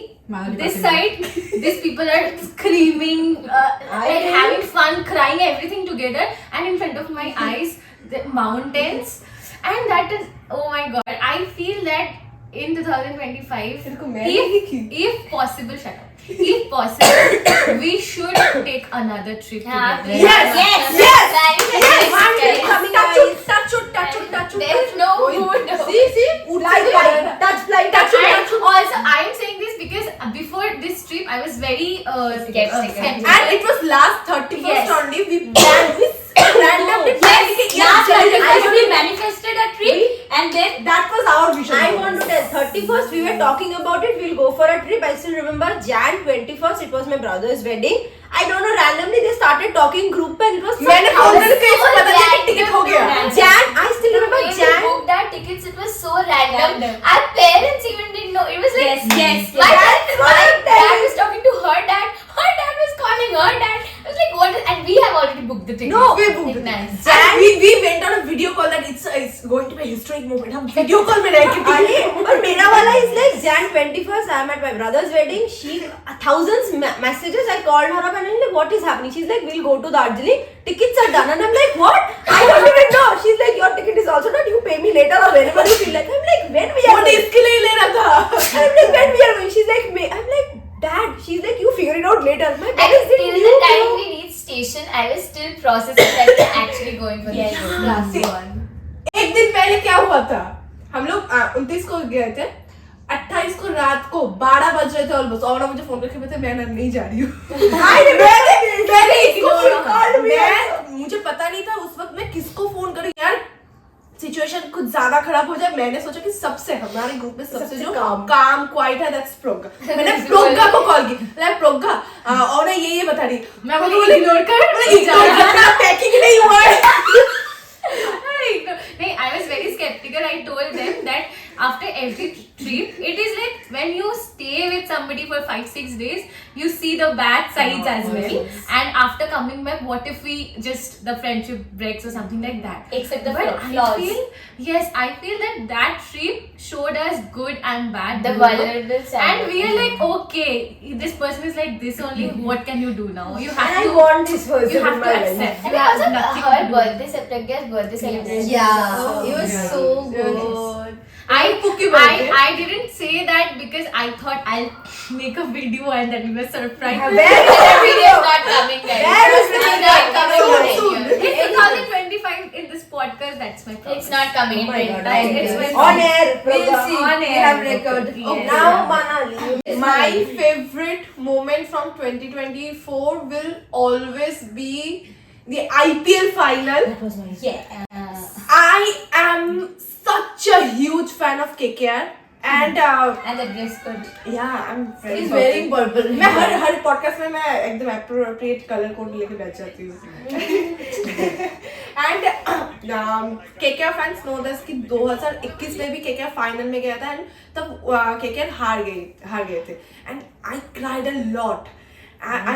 this side, these people are screaming, like having fun, crying, everything together, and in front of my eyes, the mountains, and that is, oh my god, I feel that in 2025, तेरे को मैंने ही की. if possible, shut up. If possible, we should take another trip हाँ, together. There is no mood. And also, I am saying this because before this trip, I was very skeptical. And it was last 31st Yes. only. We planned this randomly. Last year we manifested a trip, and then That was our vision. I want to tell 31st we were talking about it, we'll go for a trip. I still remember Jan 21st, it was my brother's wedding. I don't know, randomly they started talking group and it was मैंने phone करके इसको पता नहीं कि ticket हो गया. Jan, I still remember When we Jan. booked our tickets, it was so random. Our parents even didn't know. It was like yes. My That's what I'm dad telling. was talking to her dad. Her dad was calling her dad. I was like, what? And we have already booked the ticket. No, we booked Like, it. nice. And we went on a video call that it's going to be a historic moment. हम video call में रह के अरे और मेरा वाला is like Jan 21st, I'm at my brother's wedding. She thousands messages. I called her up and I'm like, what is happening? She's like, we'll go to Darjeeling. Tickets are done. And I'm like, what? I don't even know. She's like, your ticket is also done. You pay me later or whenever you feel like. I'm like, when we are वो going? इसके लिए ले रहा था. I'm like, when we are going? She's like, I'm like, Dad. She's like, you figure it out later. My And parents till didn't the time know. we reached station, I was still processing that we're actually going for Yes. the show. Last one. एक दिन पहले क्या हुआ था, हम लोग 29 को गए थे, 28 को रात को 12 बज रहे थे ऑलमोस्ट, और मुझे फोन करके बोलते मैं नहीं जा रही हूँ. मुझे पता नहीं था उस वक्त मैं किसको फोन करूँ यार. सिचुएशन कुछ ज्यादा खराब हो जाए, मैंने सोचा कि सबसे हमारे ग्रुप में सबसे जो काम क्वाइट है दैट्स प्रोग्गा. मैंने प्रोग्गा को कॉल की, मैं प्रोग्गा और ये बता रही, मैं बोली इग्नोर कर, पैकिंग नहीं हुआ है. I was very skeptical. I told them that after every trip, it is like when you stay with somebody for 5-6 days, you see the bad sides as well. And after coming back, what if we just the friendship breaks or something like that? Except the But flaws. I feel that trip showed us good and bad. The both. vulnerable side. And we are like, okay, this person is like this only. What can you do now? You And have I to. want this person You have in to my life. accept. And You also have nothing her to do. birthday, Pragya's birthday celebration. Yeah, it was yeah. so Really good. I didn't say that because I thought I'll make a video and then we were surprised. Where The video is not coming, guys. Where is the It's video? not coming in Soon, here. It's 2025 in this podcast. That's my problem. It's not coming in Oh my God, 2025. It's my On air, We'll Prabha. see. On We air. have record. Yes. Now, Manali. My favorite moment from 2024 will always be the IPL final. That was nice. I am such a huge fan of KKR and And the dress code. yeah, I'm very He's wearing purple. मैं हर podcast में मैं एकदम appropriate color code लेके बैठ जाती हूँ and KKR fans know this कि 2021 में भी KKR final में गया था and तब KKR हार गए थे and I cried a lot. I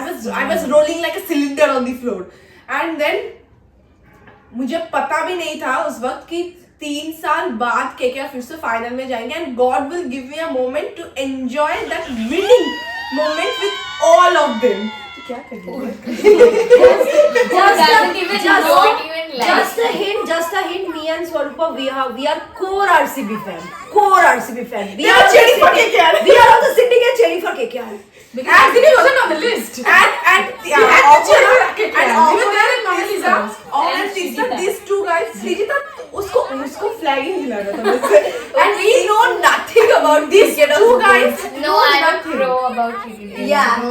was rolling like a cylinder on the floor and then मुझे पता भी नहीं था उस वक्त कि 3 साल बाद KKR फिर से फाइनल में जाएंगे and God will give me a moment to enjoy that winning moment with all of them तो क्या करेंगे Just a hint. Me and Swarupa, we are core RCB fan. We are cheering for KKR. We are also sitting and cheering for KKR. RCB wasn't on the list and these two guys Srijita उसको flag ही नहीं लगा था मुझसे and we know nothing about these two guys. No, I'm a pro about cricket. Yeah.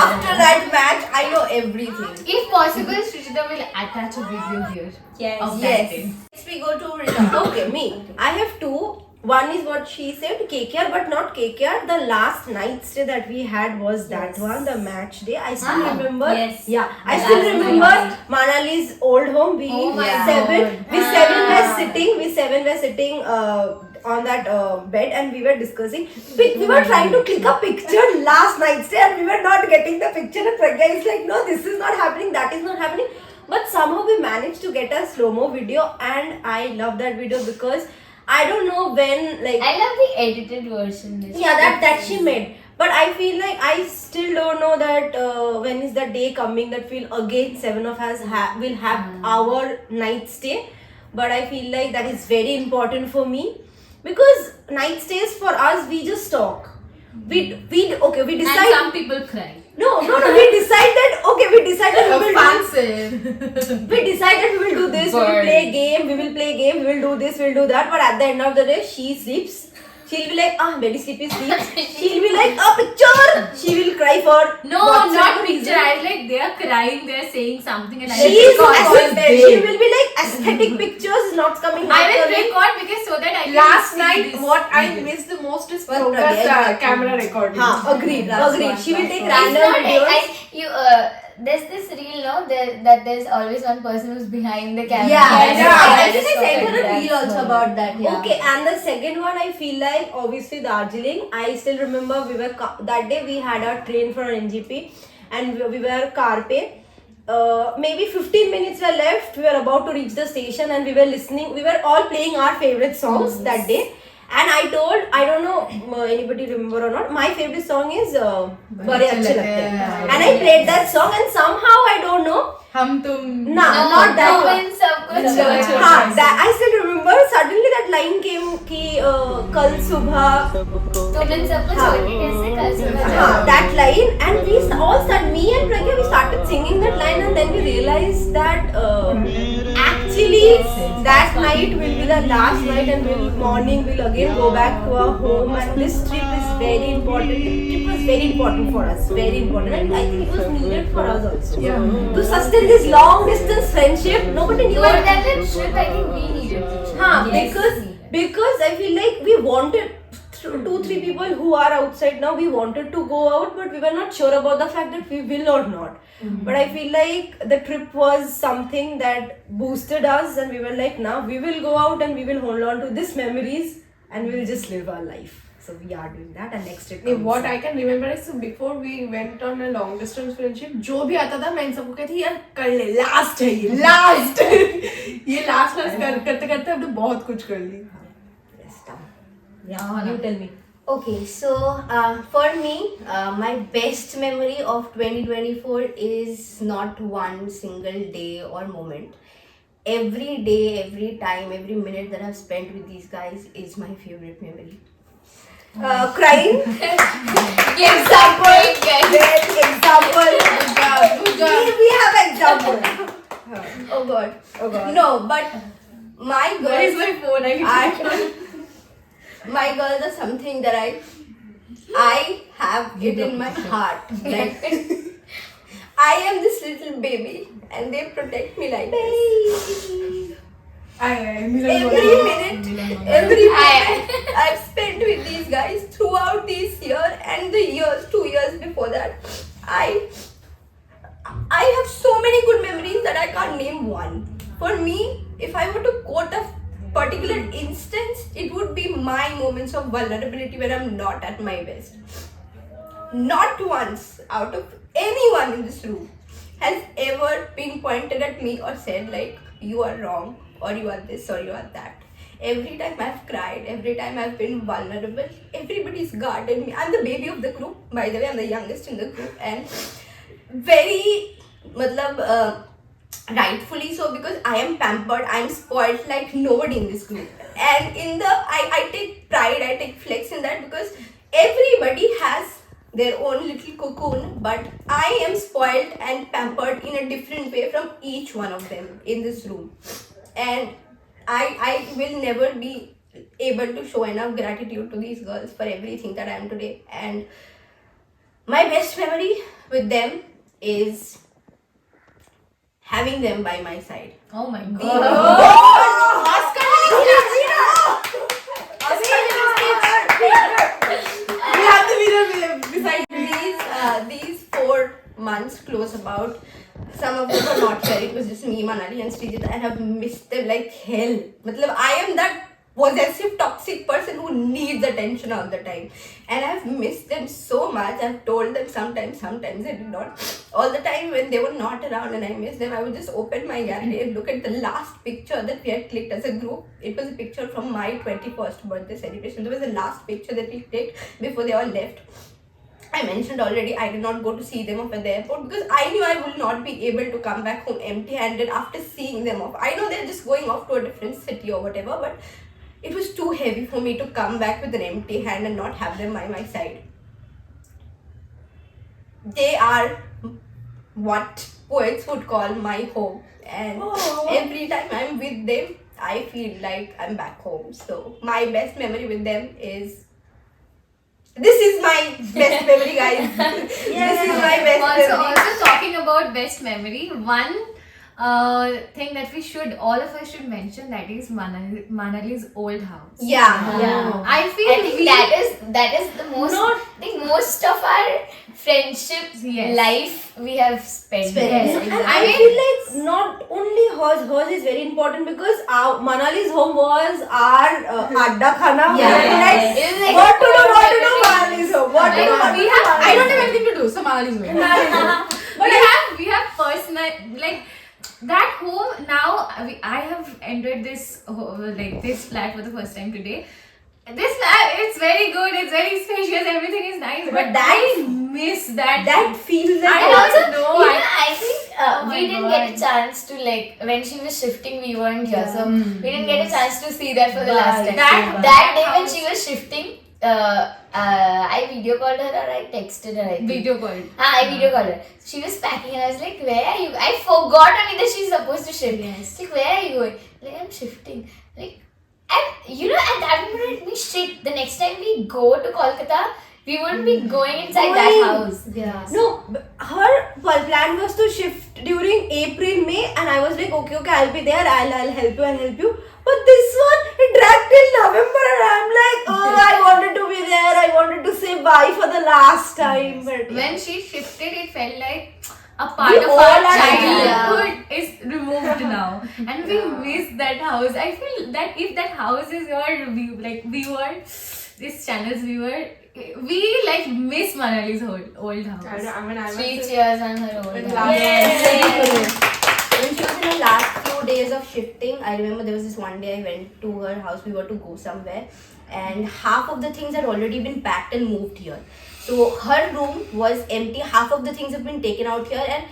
After that match, I know everything. If possible, Srijita will attach a video here. Yes. Of that Yes. day. Next we go to Rita. Okay, me. I have two. One is what she said, KKR, but not KKR. The last night stay that we had was that one, the match day. I still remember. yes. Yeah, I still remember Manali's old home. We Oh my seven were sitting on that bed and we were discussing. We were trying to click a picture last night stay and we were not getting the picture. And Pragya is like, no, this is not happening. That is not happening. But somehow we managed to get a slow-mo video and I love that video because I don't know when like I love the edited version. yeah that she made, but I feel like I still don't know that when is the day coming that we'll again 7 of us will have our night stay. But I feel like that is very important for me because night stays for us we just talk. We decide. And some people cry. No, we decide that we will do this, we will play game, we will do this, we'll do that, but at the end of the day, she sleeps. She'll be like, very sleepy, sleep. She'll be like, a picture! She will cry for No, whatsoever not reason. picture. I like they are crying, they are saying something, and She will be like, aesthetic pictures is not coming I will naturally. record because so that I can Last see night, this what I video. missed the most is Well, Prabha's Pragya, camera recording. Agreed. She will take It's random not, videos. there's this reel, no? That there's always one person who's behind the camera. I That's think so I sent her a good. reel also about that. Yeah. Okay, and the second one, I feel like obviously Darjeeling. I still remember that day we had our train for NGP and we were Carpe. Maybe 15 minutes were left. We were about to reach the station and we were listening. We were all playing our favorite songs that day. And I don't know anybody remember or not, my favorite song is Bade Achhe Lagte Hain. And I played that song and somehow I don't know. हम तुम Not that No, one. when सब कुछ I still remember suddenly that line came कि कल सुबह तुम इन सबको छोड़ के कैसे कल सुबह जाओगे? that line and we all started, me and Pragya, we started singing that line and then we realized that actually that night will be the last night and morning we'll again go back to our home and this trip is very important. It was very important for us, very important, and I think it was needed for us also. To sustain this long distance friendship, nobody knew For it. that trip, I think we needed to. Because I feel like we wanted 2-3 people who are outside now, we wanted to go out, but we were not sure about the fact that we will or not. But I feel like the trip was something that boosted us and we were like, now we will go out and we will hold on to these memories and we'll just live our life. So we are doing that, and next it नहीं, comes. what I can remember is before we went on a long distance friendship, जो भी आता था मैं इन सबको कहती यार कर ले, लास्ट है ये, लास्ट ये लास्ट करते करते हमने बहुत कुछ कर ली. Yes, done. Yeah, you tell me. Okay, so for me, my best memory of 2024 is not one single day or moment. Every day, every time, every minute that I've spent with these guys is my favorite memory. Crying. Example, guys. Example. We have example. Oh God. Oh God. No, but my girls. Where is my phone? My girls are something that I have it in my heart. Like I am this little baby, and they protect me like this. Every minute I've spent with these guys throughout this year and the 2 years before that, I have so many good memories that I can't name one. For me, if I were to quote a particular instance, it would be my moments of vulnerability when I'm not at my best. Not once out of anyone in this room has ever been pointed at me or said like, you are wrong, or you are this, or you are that. Every time I've cried, every time I've been vulnerable, everybody's guarded me. I'm the baby of the group, by the way. I'm the youngest in the group, and very, rightfully so, because I am pampered, I'm spoiled like nobody in this group. And I take pride, I take flex in that, because everybody has their own little cocoon, but I am spoiled and pampered in a different way from each one of them in this room. And I will never be able to show enough gratitude to these girls for everything that I am today. And my best memory with them is having them by my side. Oh my God. These 4 months close about, some of them were not here. It was just me, Manali and Srijit. I have missed them like hell. I am that possessive, toxic person who needs attention all the time. And I've missed them so much. I've told them sometimes I did not. All the time when they were not around and I missed them, I would just open my gallery and look at the last picture that we had clicked as a group. It was a picture from my 21st birthday celebration. It was the last picture that we clicked before they all left. I mentioned already, I did not go to see them off at the airport because I knew I would not be able to come back home empty-handed after seeing them off. I know they're just going off to a different city or whatever, but it was too heavy for me to come back with an empty hand and not have them by my side. They are what poets would call my home, and every time I'm with them, I feel like I'm back home. So my best memory with them is, this is my best memory, guys. This is my best memory. Also talking about best memory, one thing that all of us should mention, that is Manali's old house. Yeah. I feel I think that is the most. I think most of our friendships, life we have spent. Yes, And I feel like not only hers is very important, because Manali's home was our adda khana. Yeah. It was like What to do, Manali's home. What to do, I don't have anything to do, so Manali's way. But we have personal, like, that home now. I have entered this this flat for the first time today. This flat, it's very good, it's very spacious, everything is nice, but I miss that. That feels like I also know. I think Oh we my didn't God. get a chance to, like, when she was shifting, we weren't here, so we didn't get a chance to see that for the last time. That day when she was shifting, I video called her or I texted her. I think. Video call. I video called her. She was packing and I was like, where are you? I forgot only that she's supposed to shift. Yes. Like, where are you going? Like, I'm shifting. Like, and you know, at that moment it hit me shit. The next time we go to Kolkata, we wouldn't be going inside that house. Yeah. No, her plan was to shift during April, May, and I was like, okay, I'll be there, I'll help you. But this one, it dragged till November, and I'm like, I wanted to be there, I wanted to say bye for the last time. But When she shifted, it felt like a part We of all our are childhood is removed moved now, and we miss that house. I feel that if that house is your viewer, this channel's viewer, we like miss Manali's old house. I mean, I 3 was cheers on her own. when house. last- When she was in her last few days of shifting, I remember there was this one day I went to her house. We were to go somewhere, and half of the things had already been packed and moved here. So her room was empty. Half of the things have been taken out here, and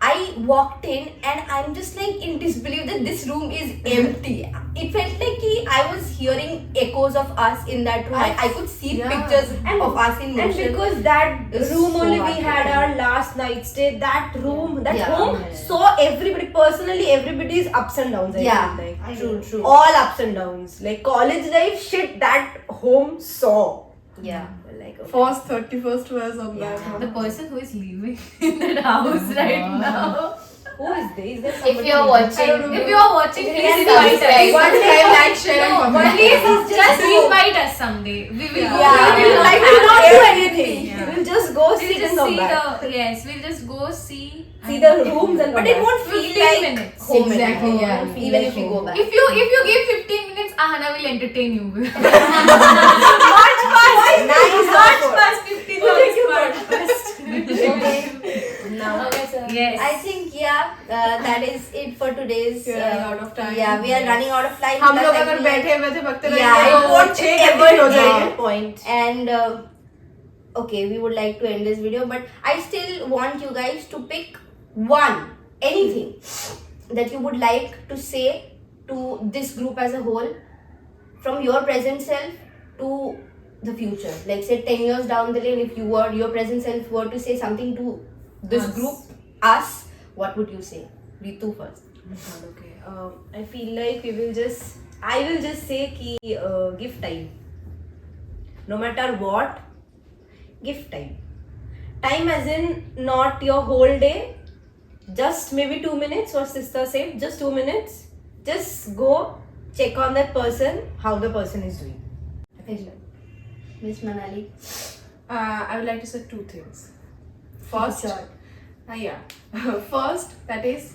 I walked in and I'm just like in disbelief that this room is empty. It felt like I was hearing echoes of us in that room. I could see pictures of us in And motion. because that It's room so only we had heartbreaking. our last night stay, that room, that Yeah. home saw everybody, personally everybody's ups and downs. I Yeah, feel like. true. All ups and downs. Like college life shit, that home saw. Yeah. Like, okay. first 31st was on that. The person who is living in that house right now. Who is there? Is there If somebody? you're watching, If you are watching, please Yes, invite subscribe. us. One time like, share, and comment. Please just invite us someday. We will go. Yeah, We will I have will not do everything. anything. Yeah. We'll just go We'll sit and just come see back. we'll just go see See and- the rooms and But come it back. won't feel 15 like minutes. home Exactly, anymore. yeah. It won't feel even if you go back. If you give 15 minutes, Ahana will entertain you. Nice. March past 15 minutes. Now, Okay, sir. Yes. I think that is it for today's. We are running out of time. Yeah, we are running out of time. हम Plus, लोग I अगर feel like- बैठे बैठे बकते Yeah, रहेंगे it तो won't 6 ever घंटे हो end. जाएंगे. point. And okay, we would like to end this video, but I still want you guys to pick anything that you would like to say to this group as a whole, from your present self to the future. Like say 10 years down the lane, if your present self were to say something to this group, us, what would you say? Ritu first. Okay. I feel like I will just say कि give time. No matter what, give time. Time as in not your whole day. Just maybe 2 minutes. What sister said, just 2 minutes. Just go check on that person, how the person is doing. Miss Manali. I would like to say 2 things. First, first, that is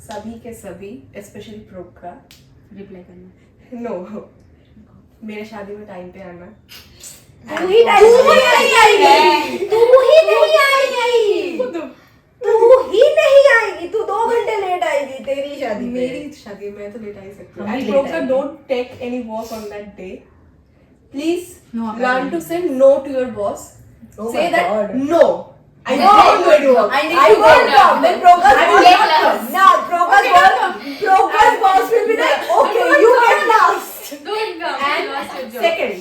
सभी के सभी, especially Broca. Reply करना No, मेरे शादी में time पे आना. तू ही नहीं आएगी. तू 2 घंटे लेट आएगी तेरी शादी पे. मेरी शादी में तो लेट आ ही सकती हम हूँ. भी And लेट Proka, आएंगे. don't take any work on that day. Please No, learn to say no to your boss. Oh Say my that God. no. I won't do it work. I won't come. Then Proka's I boss will will get come. No, Proka's boss will be like, okay, you get last. Don't come. And You lost your job. second,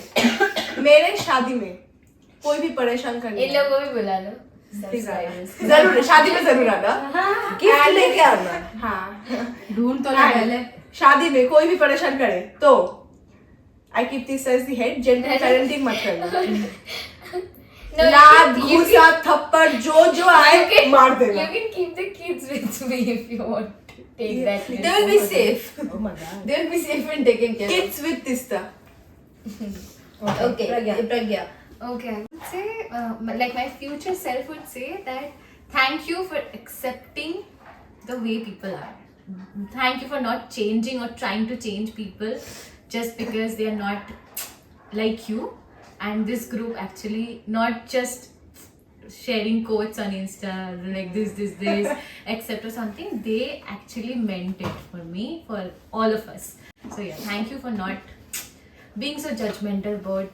मेरे शादी में कोई भी परेशान करने इन लोगों को भी बुला लो. Please आना. जरूर शादी में जरूर आना. गिफ्ट लेके आना. हाँ. ढूंढ तो ले And पहले शादी में कोई भी परेशान करे तो I keep this as the head. Gentle parenting मत करना. No, लात, you घूसा, थप्पड़ जो आए मार देना. You can keep the kids with me if you want to take that. They will be safe. Oh my God. They will be safe and taken care of. Kids with Tista. Okay, Pragya. Okay, I would say, like my future self would say that thank you for accepting the way people are. Thank you for not changing or trying to change people just because they are not like you. And this group actually not just sharing quotes on Insta like this, except or something. They actually meant it for me, for all of us. So yeah, thank you for not being so judgmental about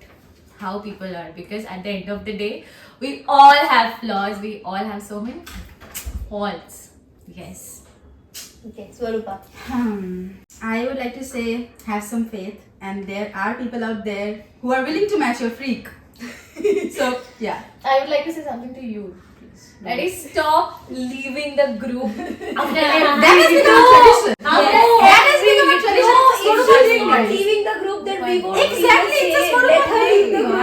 how people are, because at the end of the day we all have flaws, we all have so many faults. Yes. Okay, Swarupa. I would like to say have some faith, and there are people out there who are willing to match your freak. So yeah. I would like to say something to you, please. That is, stop leaving the group after That has become a tradition. That has become a tradition. No, It's if so she's not nice. leaving the group, then we won't Exactly, even it's just say, not let her leave the group. I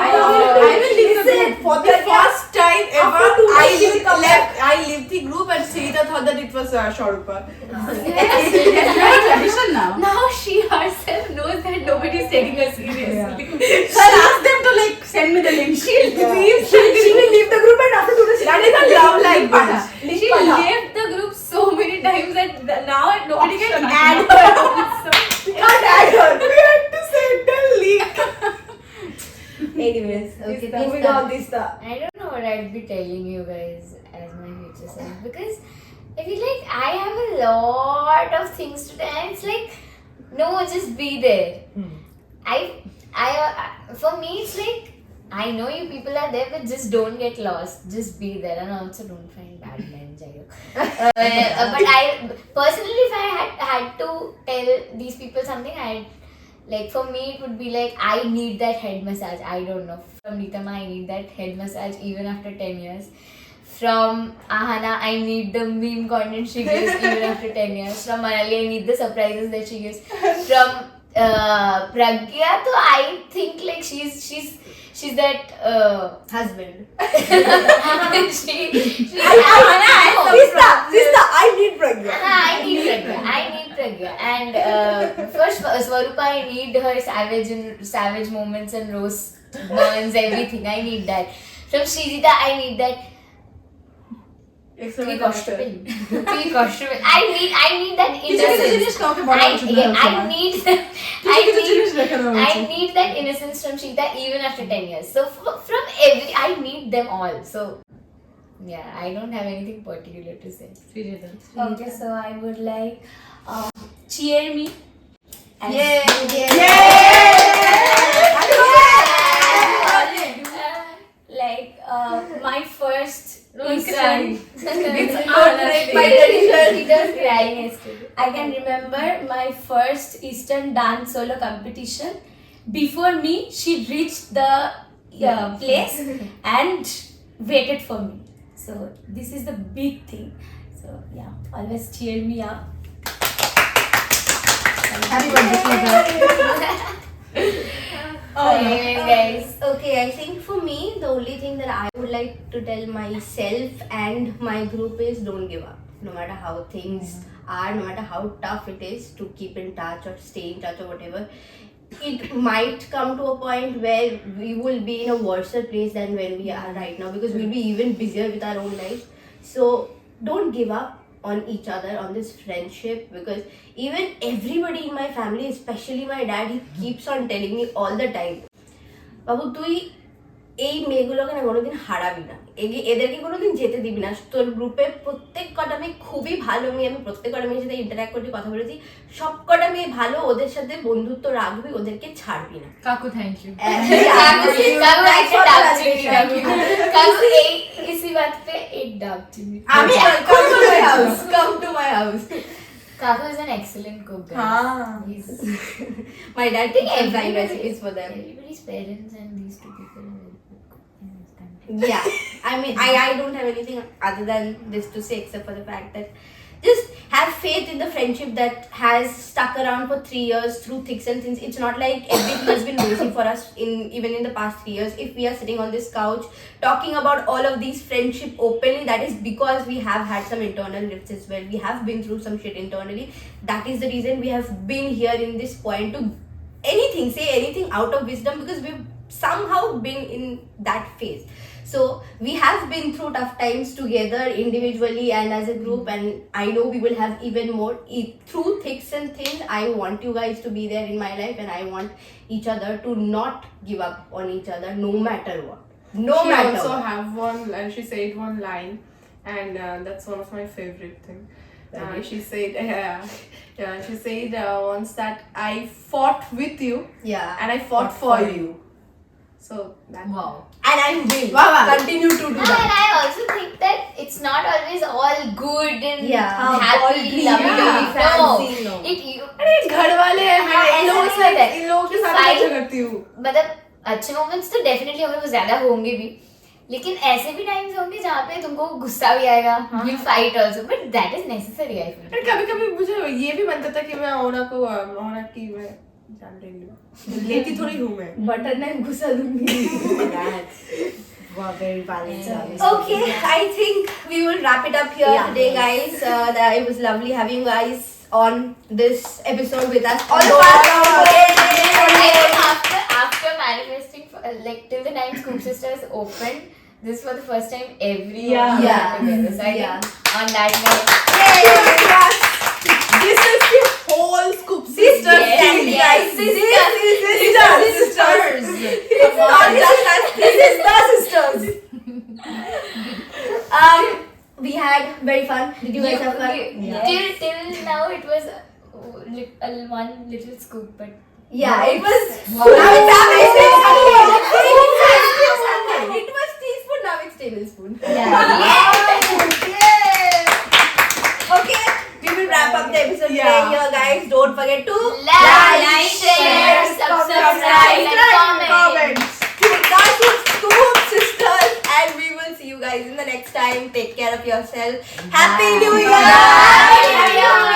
will leave the Listen, group. For the first time ever, After 2 days, she will come I left the group and Sita thought that it was Sharupa. It's become a tradition now. Now she herself knows that nobody is taking her seriously. So I'll ask them to like send me the link. She'll leave. She will leave the group and after 2 days, That is a love like Pada. bitch. She left the group so many times can't add her also. We can't add her. We had to say leak. Anyways, okay, Dista. moving on, Dista. I don't know what I'd be telling you guys as my future self, because I feel like I have a lot of things to tell, and it's like, no, just be there. For me, it's like, I know you people are there, but just don't get lost. Just be there, and also don't find bad men, Jayo. But I personally, if I had to tell these people something, like, for me, it would be like, I need that head massage. I don't know. From Nitama, I need that head massage even after 10 years. From Ahana, I need the meme content she gives even after 10 years. From Manali, I need the surprises that she gives. From Pragya, so I think like she's that Husband. Dista, I need Pragya. I need Pragya. And first Swarupa, I need her savage moments and roast burns, everything. I need that. From Srijita, I need that. Excellent. I need that innocence. I need that innocence from Shita even after 10 years. So I need them all. So yeah, I don't have anything particular to say. Okay, so I would like cheer me. My first Eastern. I can remember my first Eastern dance solo competition. Before me, she reached the place and waited for me. So this is the big thing. So yeah, always cheer me up. Happy birthday, Srijita. Anyways, guys. Okay, I think for me, the only thing that I would like to tell myself and my group is don't give up. No matter how things are, no matter how tough it is to keep in touch or stay in touch or whatever, it might come to a point where we will be in a worse place than when we are right now, because we'll be even busier with our own lives. So don't give up on each other, on this friendship, because even everybody in my family, especially my dad, he keeps on telling me all the time, বাবু তুই এই মেয়েগুলোকে না কোনোদিন হারাবি না, এদেরকে কোনোদিন যেতে দিবি না, তোর গ্রুপে প্রত্যেক কটা মেয়ে খুবই ভালো মেয়ে, আমি প্রত্যেক কটা মেয়ের সাথে ইন্টারাক্ট করতে কথা বলেছি, সব কটা মেয়ে ভালো, ওদের সাথে বন্ধুত্ব রাখবি, ওদেরকে ছাড়বি না। Kaku, thank you. इसी बात पे एक डाब चिन्ह. Come to my house. Kaku is an excellent cook, guys. हाँ. He's My dad thinks I'm trying recipes for them. everybody's parents and these two people are very good cook in this country. Yeah, I mean, I don't have anything other than this to say, except for the fact that just have faith in the friendship that has stuck around for 3 years through thicks and thins. It's not like everything has been rosy for us even in the past 3 years. If we are sitting on this couch talking about all of these friendship openly, that is because we have had some internal rifts as well. We have been through some shit internally. That is the reason we have been here in this point to say anything out of wisdom, because we've somehow been in that phase. So we have been through tough times together individually and as a group, and I know we will have even more. Through thicks and thins, I want you guys to be there in my life, and I want each other to not give up on each other no matter what. She also have one, she said one line, and that's one of my favorite thing. She said, she said once that I fought with you, Yeah. and I fought for you. So that. Wow. And I will continue to do And that. I also think that it's not always all good and Yeah. happy, lovely. fancy, no. अरे घर वाले हैं हाँ, मैं इन ऐसा लोगों नहीं से होता है। इन लोगों के साथ Fight- अच्छा करती हूँ मतलब अच्छे मोमेंट्स तो डेफिनेटली होंगे, वो ज्यादा होंगे भी, लेकिन ऐसे भी टाइम्स होंगे जहाँ पे तुमको गुस्सा भी आएगा, you fight also, but that is necessary I feel. अरे कभी कभी मुझे ये भी मन करता है कि मैं ओना की मैं जान ले लूँ, लेती थोड़ी हूँ मैं. Butter knife घुसा दूंगी. Wow, very balanced. Okay, I think we will wrap it up here today, guys. It was lovely having you guys on this episode with us. All of us. After manifesting, like till the time Scoop Sisters opened, this was the first time everyone Yeah. got Yeah. together. So I Yeah. think on that note, Yay! This is Sisters, Yes, guys. yes, Sisters. It's not just us. This is the sisters. We had very fun. Did you guys have fun? Till now it was one little scoop, but Yeah, it was. Now it's It was teaspoon, now it's tablespoon. Okay, we will wrap up the episode Yeah. today here, guys. Don't forget to like, share, subscribe, and comment. Scoop sisters, and we will see you guys in the next time. Take care of yourself. Happy New Year! Bye.